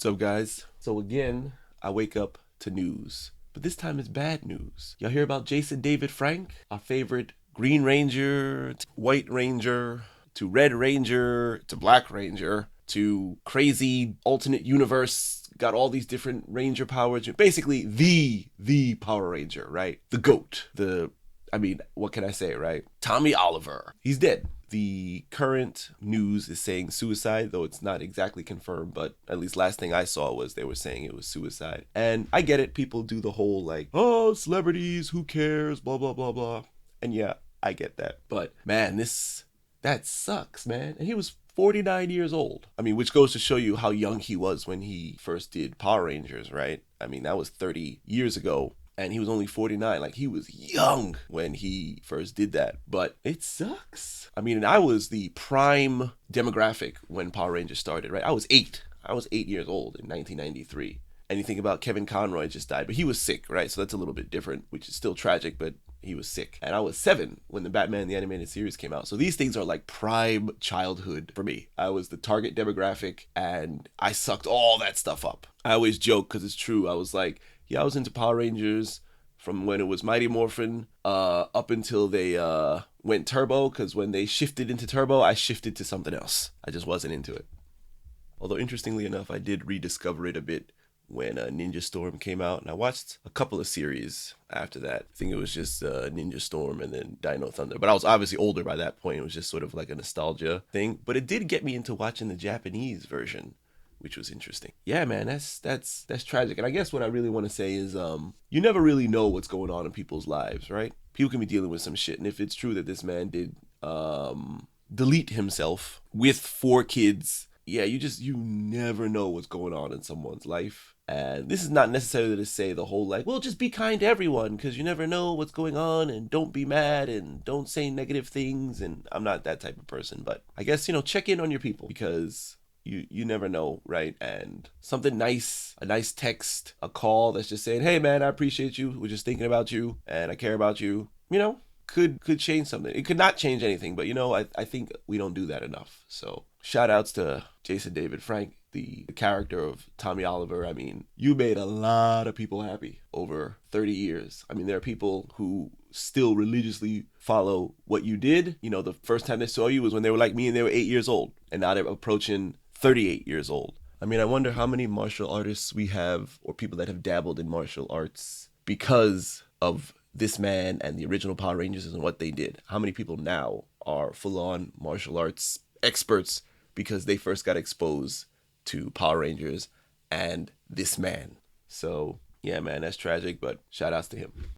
What's up, guys? So again, I wake up to news, but this time it's bad news. Y'all hear about Jason David Frank, our favorite Green Ranger, to White Ranger, to Red Ranger, to Black Ranger, to crazy alternate universe, got all these different Ranger powers. Basically, the Power Ranger, right? The GOAT. What can I say, right? Tommy Oliver. He's dead. The current news is saying suicide, though it's not exactly confirmed, but at least last thing I saw was they were saying it was suicide. And I get it. People do the whole like, oh, celebrities, who cares, blah, blah, blah, blah. And yeah, I get that. But man, that sucks, man. And he was 49 years old. Which goes to show you how young he was when he first did Power Rangers, right? That was 30 years ago. And he was only 49. Like, he was young when he first did that. But it sucks. And I was the prime demographic when Power Rangers started, right? I was 8. I was 8 years old in 1993. And you think about Kevin Conroy just died, but he was sick, right? So that's a little bit different, which is still tragic, but he was sick. And I was 7 when the Batman the Animated Series came out. So these things are like prime childhood for me. I was the target demographic, and I sucked all that stuff up. I always joke, because it's true. I was like, yeah, I was into Power Rangers from when it was Mighty Morphin up until they went Turbo, because when they shifted into Turbo, I shifted to something else. I just wasn't into it. Although, interestingly enough, I did rediscover it a bit when Ninja Storm came out, and I watched a couple of series after that. I think it was just Ninja Storm and then Dino Thunder, but I was obviously older by that point. It was just sort of like a nostalgia thing, but it did get me into watching the Japanese version, which was interesting. Yeah, man, that's tragic. And I guess what I really want to say is you never really know what's going on in people's lives, right? People can be dealing with some shit, and if it's true that this man did delete himself with 4 kids, yeah, you never know what's going on in someone's life. And this is not necessarily to say the whole like, well, just be kind to everyone because you never know what's going on, and don't be mad and don't say negative things. And I'm not that type of person, but I guess, check in on your people, because you never know, right? And something nice, a nice text, a call that's just saying, hey man, I appreciate you. We're just thinking about you and I care about you, could change something. It could not change anything, but I think we don't do that enough. So shout outs to Jason David Frank, the character of Tommy Oliver. You made a lot of people happy over 30 years. There are people who still religiously follow what you did. The first time they saw you was when they were like me and they were 8 years old, and now they're approaching 38 years old. I wonder how many martial artists we have, or people that have dabbled in martial arts because of this man and the original Power Rangers and what they did. How many people now are full-on martial arts experts because they first got exposed to Power Rangers and this man? So yeah, man, that's tragic, but shout outs to him.